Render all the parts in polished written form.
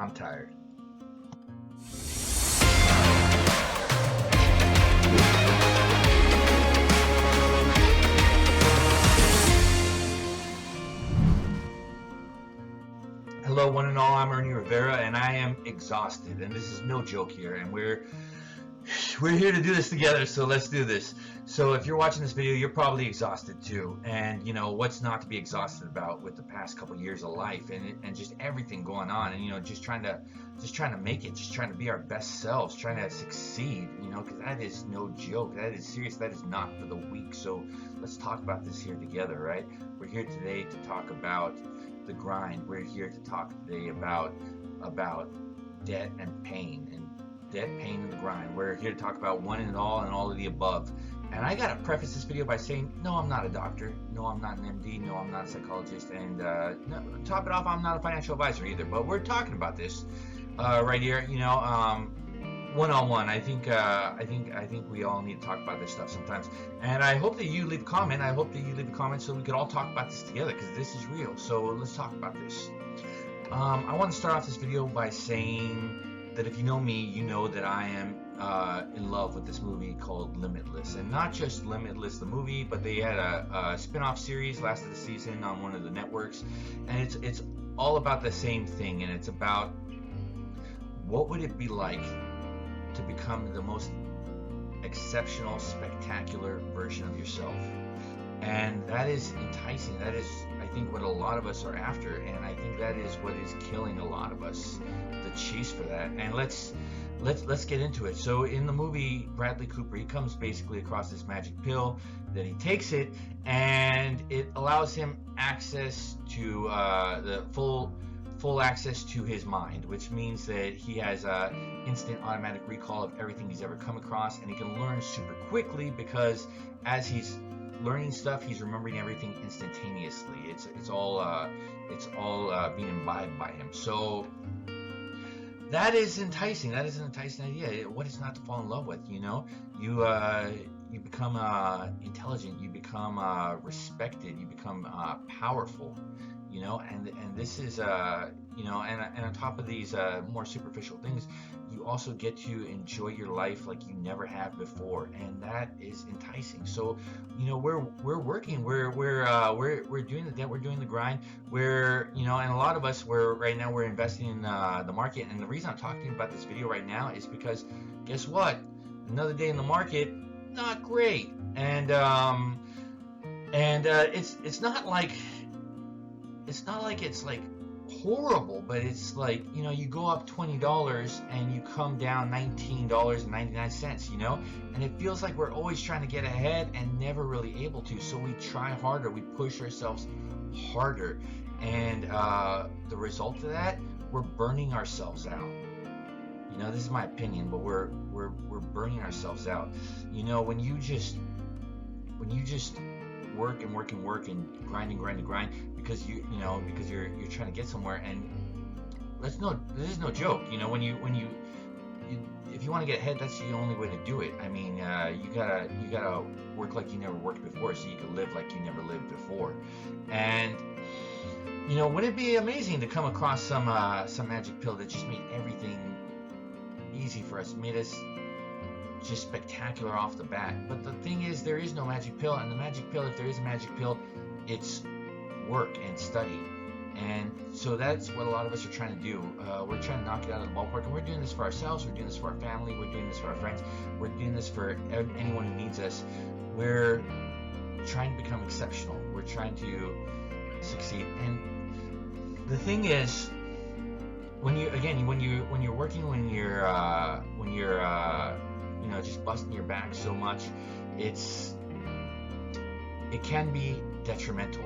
I'm tired. Hello, one and all. I'm Ernie Rivera, and I am exhausted. And this is no joke here. And we're here to do this together. So let's do this. So if you're watching this video, you're probably exhausted too. And you know what's not to be exhausted about with the past couple years of life and just everything going on. And you know, just trying to make it, just trying to be our best selves, trying to succeed. You know, because that is no joke. That is serious. That is not for the weak. So let's talk about this here together, right? We're here today to talk about the grind. We're here to talk today about debt and pain, and the grind. We're here to talk about one and all of the above. And I gotta preface this video by saying, no, I'm not a doctor. No, I'm not an MD. No, I'm not a psychologist. And no, top it off, I'm not a financial advisor either. But we're talking about this right here. You know, one-on-one. I think we all need to talk about this stuff sometimes. And I hope that you leave a comment. I hope that you leave a comment so we could all talk about this together, because this is real. So let's talk about this. I want to start off this video by saying that if you know me, you know that I am in love with this movie called Limitless. And not just Limitless the movie, but they had a spin-off series last of the season on one of the networks. And it's all about the same thing. And it's about what would it be like to become the most exceptional, spectacular version of yourself. And that is enticing. That is, I think, what a lot of us are after, and I think that is what is killing a lot of us, the chase for that. And let's get into it. So in the movie, Bradley Cooper, he comes basically across this magic pill, that he takes it, and it allows him access to the full access to his mind, which means that he has instant automatic recall of everything he's ever come across, and he can learn super quickly, because as he's learning stuff, he's remembering everything instantaneously. It's all being imbibed by him. So that is enticing. That is an enticing idea. What is not to fall in love with? You know, you become intelligent. You become respected. You become powerful. You know, and this is you know, and on top of these more superficial things, you also get to enjoy your life like you never have before, and that is enticing. So, you know, we're working, we're doing the debt, we're doing the grind, you know, and a lot of us, right now we're investing in the market. And the reason I'm talking about this video right now is because guess what? Another day in the market, not great, and it's not like it's like horrible, but it's like, you know, you go up $20 and you come down $19.99, you know, and it feels like we're always trying to get ahead and never really able to. So we try harder, we push ourselves harder, and the result of that, we're burning ourselves out. You know, this is my opinion, but we're burning ourselves out. You know, when you just work and grind because you're trying to get somewhere. And this is no joke. You know, when you if you want to get ahead, that's the only way to do it. I mean, you gotta work like you never worked before, so you can live like you never lived before. And you know, wouldn't it be amazing to come across some magic pill that just made everything easy for us, made us just spectacular off the bat? But the thing is, there is no magic pill, and the magic pill, if there is a magic pill, it's work and study. And so that's what a lot of us are trying to do. We're trying to knock it out of the ballpark, and we're doing this for ourselves, we're doing this for our family, we're doing this for our friends, we're doing this for anyone who needs us. We're trying to become exceptional, we're trying to succeed. And the thing is, when you're working, when you're you know, just busting your back so much, it can be detrimental.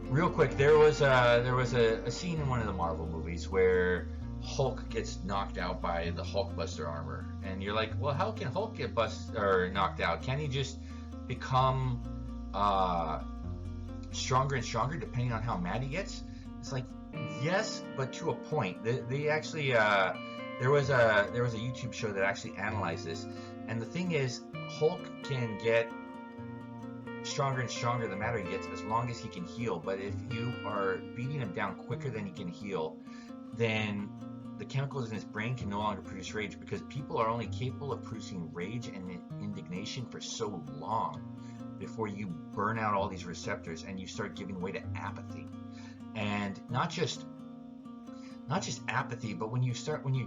Real quick, there was a scene in one of the Marvel movies where Hulk gets knocked out by the Hulkbuster armor, and you're like, well, how can Hulk get knocked out? Can he just become stronger and stronger depending on how mad he gets? It's like, yes, but to a point. They actually there was a YouTube show that actually analyzed this, and the thing is, Hulk can get stronger and stronger the madder he gets, as long as he can heal. But if you are beating him down quicker than he can heal, then the chemicals in his brain can no longer produce rage, because people are only capable of producing rage and indignation for so long before you burn out all these receptors and you start giving way to apathy. And not just apathy, but when you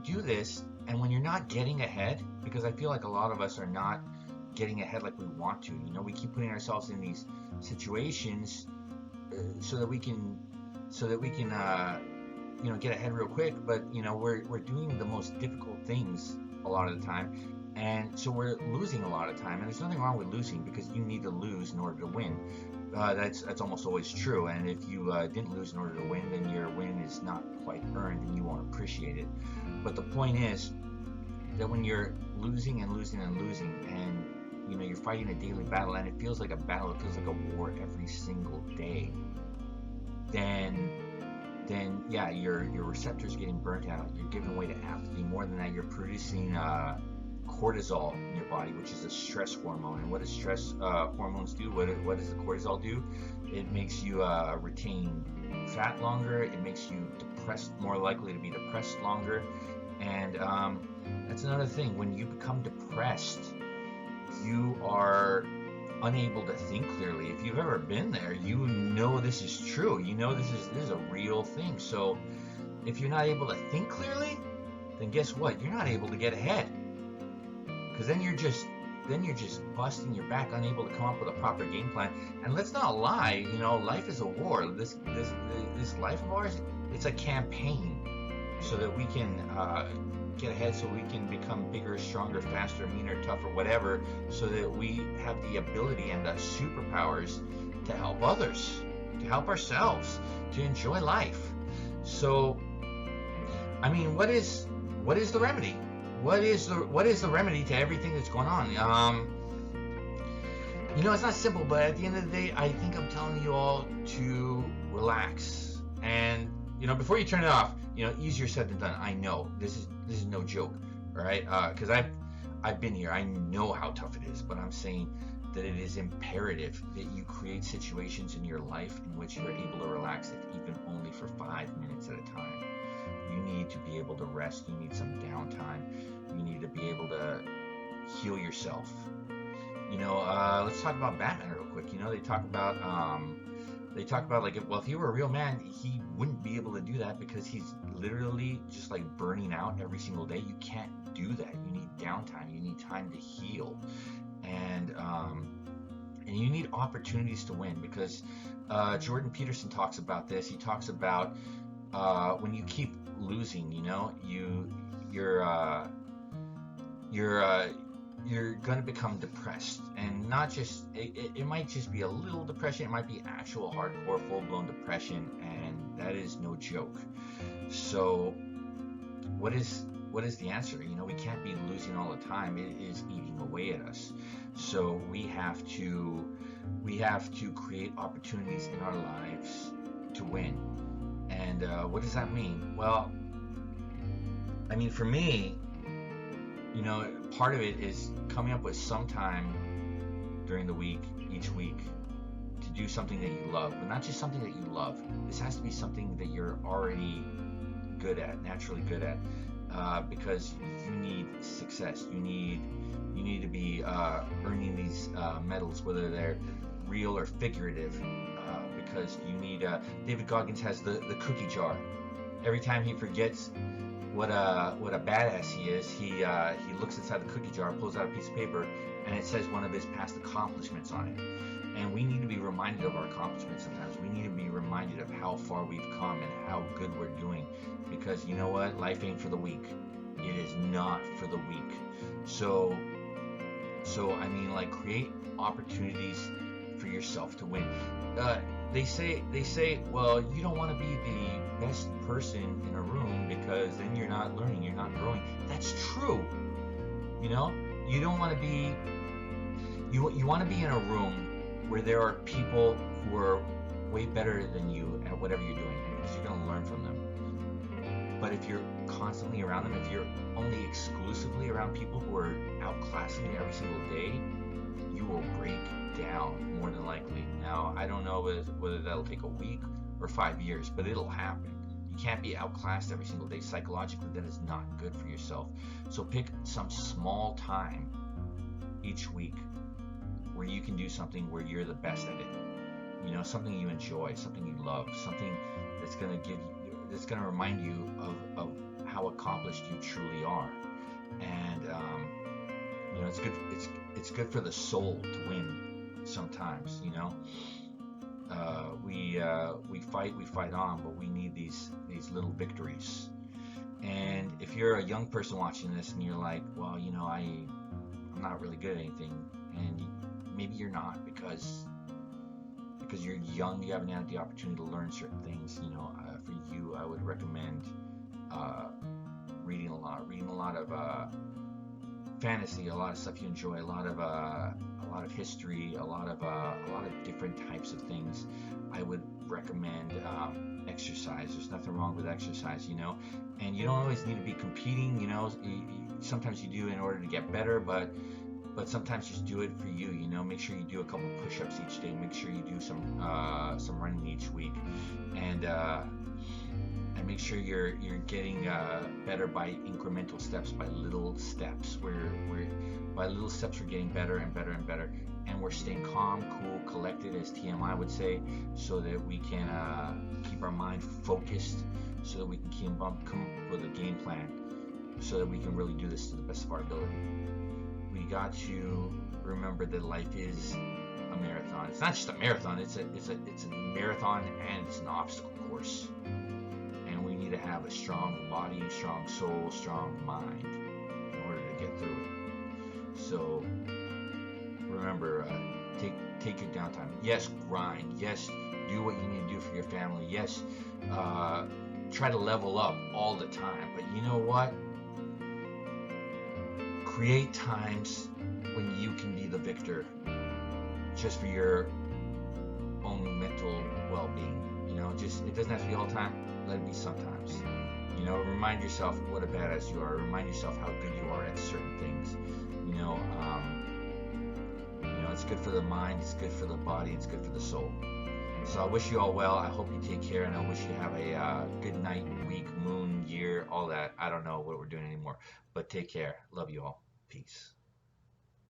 do this and when you're not getting ahead, because I feel like a lot of us are not getting ahead like we want to. You know, we keep putting ourselves in these situations so that we can get ahead real quick, but we're doing the most difficult things a lot of the time, and so we're losing a lot of time. And there's nothing wrong with losing, because you need to lose in order to win. That's almost always true. And if you didn't lose in order to win, then your win is not quite earned and you won't appreciate it. But the point is that when you're losing and losing and losing, and you're fighting a daily battle, and it feels like a battle, it feels like a war every single day, then yeah, your receptors are getting burnt out. You're giving way to apathy. More than that, you're producing cortisol in your body, which is a stress hormone. And what does stress hormones do? What does the cortisol do? It makes you retain fat longer. It makes you more likely to be depressed longer. And that's another thing. When you become depressed, you are unable to think clearly. If you've ever been there, you know this is true. You know this is a real thing. So if you're not able to think clearly, then guess what? You're not able to get ahead. Because then you're just busting your back, unable to come up with a proper game plan. And let's not lie, life is a war. This life of ours, it's a campaign, so that we can get ahead, so we can become bigger, stronger, faster, meaner, tougher, whatever, so that we have the ability and the superpowers to help others, to help ourselves, to enjoy life. So, I mean, what is the remedy? What is the remedy to everything that's going on? It's not simple, but at the end of the day, I think I'm telling you all to relax. And before you turn it off, easier said than done. I know this is no joke, all right? Because I've been here. I know how tough it is, but I'm saying that it is imperative that you create situations in your life in which you're able to relax, if even only for 5 minutes at a time. You need to be able to rest. You need some downtime. You need to be able to heal yourself. Let's talk about Batman real quick. They talk about like, if he were a real man, he wouldn't be able to do that, because he's literally just like burning out every single day. You can't do that. You need downtime. You need time to heal, and you need opportunities to win, because Jordan Peterson talks about this. He talks about when you keep losing, you're going to become depressed. And not just, it might just be a little depression. It might be actual hardcore full-blown depression, and that is no joke. So what is the answer? We can't be losing all the time. It is eating away at us. So we have to create opportunities in our lives to win. And what does that mean? Well, I mean, for me, part of it is coming up with some time during the week, each week, to do something that you love. But not just something that you love. This has to be something that you're already good at, naturally good at, because you need success. You need to be earning these medals, whether they're real or figurative, because you need. David Goggins has the cookie jar. Every time he forgets what a badass he is, he looks inside the cookie jar, pulls out a piece of paper, and it says one of his past accomplishments on it. And we need to be reminded of our accomplishments sometimes. We need to be reminded of how far we've come and how good we're doing, because you know what? Life ain't for the weak. It is not for the weak. So I mean, like, create opportunities for yourself to win. They say, well, you don't want to be the best person in a room, because then you're not learning, you're not growing. That's true. You don't want to be. You want to be in a room where there are people who are way better than you at whatever you're doing, because you're going to learn from them. But if you're constantly around them, if you're only exclusively around people who are outclassing you every single day, you will break down, more than likely. Now, I don't know whether that'll take a week or 5 years, but it'll happen. You can't be outclassed every single day. Psychologically, that is not good for yourself. So pick some small time each week where you can do something where you're the best at it. You know, something you enjoy, something you love, something that's going to remind you of how accomplished you truly are. And you know, it's good for the soul to win sometimes. You know, we fight on, but we need these little victories. And if you're a young person watching this and you're like, well, you know, I'm not really good at anything, and maybe you're not because you're young, you haven't had the opportunity to learn certain things. You know, for you, I would recommend reading a lot of fantasy, a lot of stuff you enjoy, a lot of history, a lot of different types of things. I would recommend exercise. There's nothing wrong with exercise, you know, and you don't always need to be competing. You know, sometimes you do in order to get better, but sometimes just do it for you. You know, make sure you do a couple push-ups each day. Make sure you do some running each week, and make sure you're getting better by incremental steps, by little steps. By little steps we're getting better and better and better, and we're staying calm, cool, collected, as TMI would say, so that we can keep our mind focused, so that we can come up with a game plan, so that we can really do this to the best of our ability. We got to remember that life is a marathon. It's not just a marathon, it's a marathon, and it's an obstacle course. And we need to have a strong body, strong soul, strong mind in order to get through it. So remember, take your downtime. Yes, grind. Yes, do what you need to do for your family. Yes, try to level up all the time. But you know what? Create times when you can be the victor, just for your own mental well-being. You know, it doesn't have to be all the time. Let it be sometimes. You know, remind yourself what a badass you are. Remind yourself how good you are at certain things. You know, it's good for the mind. It's good for the body. It's good for the soul. So I wish you all well. I hope you take care, and I wish you have a good night, week, moon, year, all that. I don't know what we're doing anymore, but take care. Love you all. Peace.